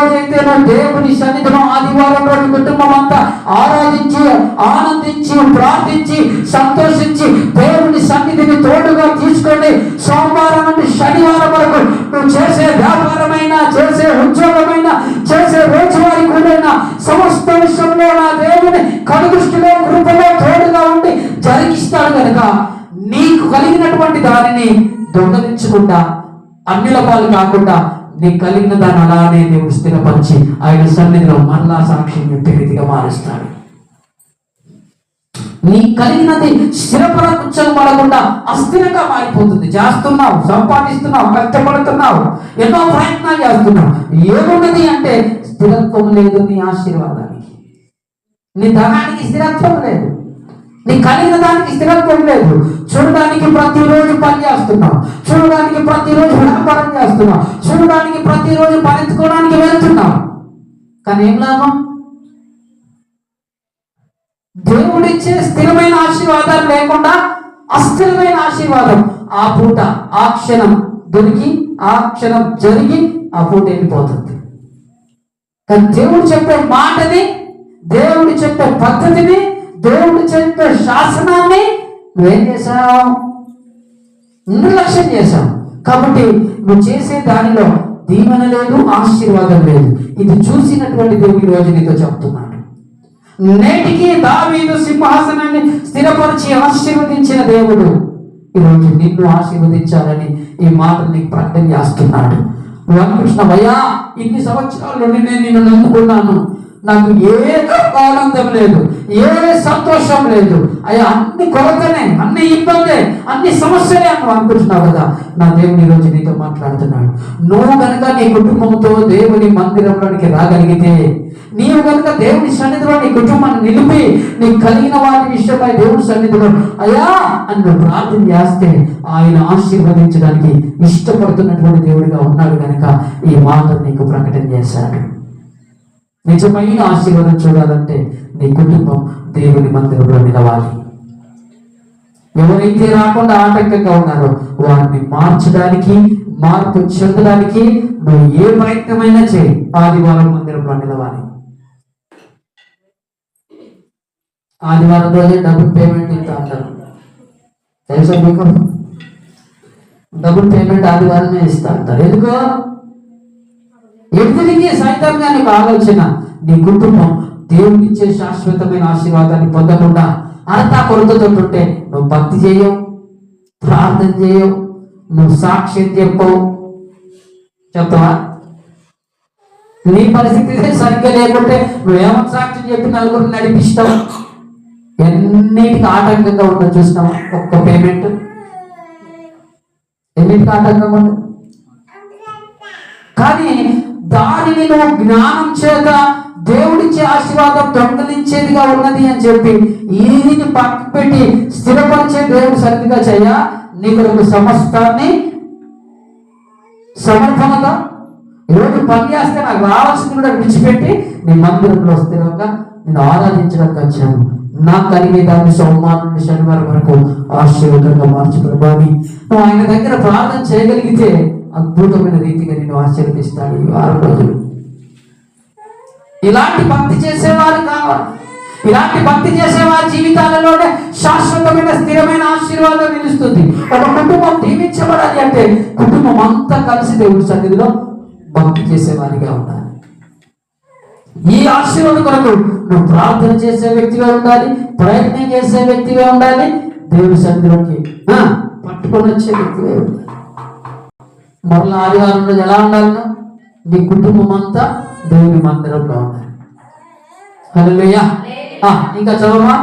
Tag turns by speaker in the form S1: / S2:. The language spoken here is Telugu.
S1: రోజైతే నువ్వు దేవుని సన్నిధిలో ఆదివారం రోజు కుటుంబం అంతా ఆరాధించి ఆనందించి ప్రార్థించి సంతోషించి దేవుని సన్నిధిని తోడుగా తీసుకొని సోమవారం నుండి శనివారం వరకు నువ్వు చేసే వ్యాపారమైనా, చేసే ఉద్యోగమైనా, చేసే రోజువారీ కూడైనా సమస్త విషయంలో నా దేవుని కనుదృష్టిలో కృపలో తోడుగా ఉండి జరిగిస్తాడు కనుక నీకు కలిగినటువంటి దానిని దొంగలించకుండా, అన్యుల పాలు కాకుండా నీకు కలిగిన దాన్ని అలానే దేవుడు స్థిరపరిచి ఆయన సన్నిధిలో మరలా సాక్ష్యం చెప్పే రీతిగా మారుస్తాడు. నీ కలిగినది స్థిరపడకుండా అస్థిరంగా మారిపోతుంది. చేస్తున్నావు, సంపాదిస్తున్నావు, కష్టపడుతున్నావు, ఎన్నో ప్రయత్నాలు చేస్తున్నావు, ఏమున్నది అంటే స్థిరత్వం లేదు. నీ ఆశీర్వాదానికి, నీ ధనానికి స్థిరత్వం లేదు, నీ కలిగిన దానికి స్థిరత్వం లేదు. చూడడానికి ప్రతిరోజు పని చేస్తున్నావు, చూడడానికి ప్రతిరోజు వ్యాపారం చేస్తున్నావు, చూడడానికి ప్రతిరోజు పనించుకోవడానికి వెళ్తున్నావు, కానీ ఏం లాభం? దేవుడిచ్చే స్థిరమైన ఆశీర్వాదాలు లేకుండా అస్థిరమైన ఆశీర్వాదం ఆ పూట ఆ క్షణం దొరికి ఆ క్షణం జరిగి ఆ పూట వెళ్ళిపోతుంది. కానీ దేవుడు చెప్పే మాటని, దేవుడు చెప్పే పద్ధతిని, దేవుడు చెప్పే శాసనాన్ని నువ్వేం చేశావు? నిర్లక్ష్యం చేశావు. కాబట్టి నువ్వు చేసే దానిలో దీవెన లేదు, ఆశీర్వాదం లేదు. ఇది చూసినటువంటి దేవుడి రోజు నీతో చెప్తున్నాడు. నేటికి దావీదు సింహాసనాన్ని స్థిరపరిచి ఆశీర్వదించిన దేవుడు ఈరోజు నిన్ను ఆశీర్వదించాలని ఈ మాట నీకు ప్రకటన చేస్తున్నాడు. నువ్వు అనుకుంటున్నావయ్యా, ఇన్ని సంవత్సరాల నుండి నేను నిన్ను నమ్ముకున్నాను, నాకు ఏ ఆనందం లేదు, ఏ సంతోషం లేదు, అయ్యా అన్ని కొరతనే, అన్ని ఇబ్బందే, అన్ని సమస్యలే అని అనుకుంటున్నావు కదా. నా దేవుని ఈరోజు నీతో మాట్లాడుతున్నాడు. నువ్వు కనుక నీ కుటుంబంతో దేవుని మందిరంలోనికి రాగలిగితే, నీవు కనుక దేవుని సన్నిధిలో నీ కుటుంబాన్ని నిలిపి నీకు కలిగిన వాటి విషయమై దేవుని సన్నిధిలో అయ్యా అని నువ్వు ప్రార్థన చేస్తే ఆయన ఆశీర్వదించడానికి ఇష్టపడుతున్నటువంటి దేవుడిగా ఉన్నాడు కనుక ఈ మాట నీకు ప్రకటన చేశాడు. నిజమైన ఆశీర్వాదం చూడాలంటే నీ కుటుంబం దేవుని మందిరంలో నిలవాలి. ఎవరైతే రాకుండా ఆటంకంగా ఉన్నారో వారిని మార్చడానికి, మార్పు చెందడానికి నువ్వు ఏ ప్రయత్నమైనా చేయి. ఆదివారం మందిరంలో నిలవాలి. ఆదివారం రోజే డబుల్ పేమెంట్ ఇస్తా అంటారు, తెలుసా మీకు? డబుల్ పేమెంట్ ఆదివారమే ఇస్తా అంటారు. ఎందుకో ఎవ్వరికి సైతంగా నీకు ఆలోచన, నీ కుటుంబం దేవుడిచ్చే శాశ్వతమైన ఆశీర్వాదాన్ని పొందకుండా అర్థా కొరతతో ఉంటే నువ్వు భక్తి చేయవు, ప్రార్థన చేయవు, నువ్వు సాక్ష్యం చెప్పవు. చెప్తావా? నీ పరిస్థితి సరిగ్గా లేకుంటే నువ్వేమో సాక్ష్యం చెప్పి నలుగురిని నడిపిస్తావు. ఎన్నిటికి ఆటంకంగా ఉండదు చూసినావా? ఒక్క పేమెంట్ ఎన్నిటికి ఆటంకంగా ఉండదు. కానీ దానిని నువ్వు జ్ఞానం చేత దేవుడిచ్చే ఆశీర్వాదం దొంగలించేదిగా ఉన్నది అని చెప్పి ఈదిని పక్క పెట్టి స్థిరపరిచే దేవుడు సరిగ్గా చేయ నీకు సమస్తాన్ని సమర్పణగా ఈరోజు పని చేస్తే నాకు రావాల్సింది కూడా విడిచిపెట్టి నీ మందిరంలో స్థిరంగా నేను ఆరాధించడానికి వచ్చాను. నాకు కలిగే దాన్ని సోమవారం నుండి శనివారం వరకు ఆశీర్వాదంగా మార్చుకోవాలి. నువ్వు ఆయన దగ్గర ప్రార్థన చేయగలిగితే అద్భుతమైన రీతిగా నేను ఆశీర్వదిస్తాడు ఈ 6 రోజులు. ఇలాంటి భక్తి చేసేవారు కావాలి. ఇలాంటి భక్తి చేసేవారి జీవితాలలోనే శాశ్వతమైన స్థిరమైన ఆశీర్వాదం నిలుస్తుంది. ఒక కుటుంబం దీవించబడాలి అంటే కుటుంబం అంతా కలిసి దేవుడి సన్నిధిలో భక్తి చేసేవారిగా ఉండాలి. ఈ ఆశీర్వాదం కొరకు నువ్వు ప్రార్థన చేసే వ్యక్తిగా ఉండాలి, ప్రయత్నం చేసే వ్యక్తిగా ఉండాలి, దేవుడి సన్నిధిలోకి పట్టుకొని వచ్చే వ్యక్తిగా ఉండాలి. మరలా ఆదివారం రోజు ఎలా ఉండాలి? నీ కుటుంబం అంతా దేవుని మందిరంలో ఉండాలి. హల్లెలూయా. ఇంకా చదవమా?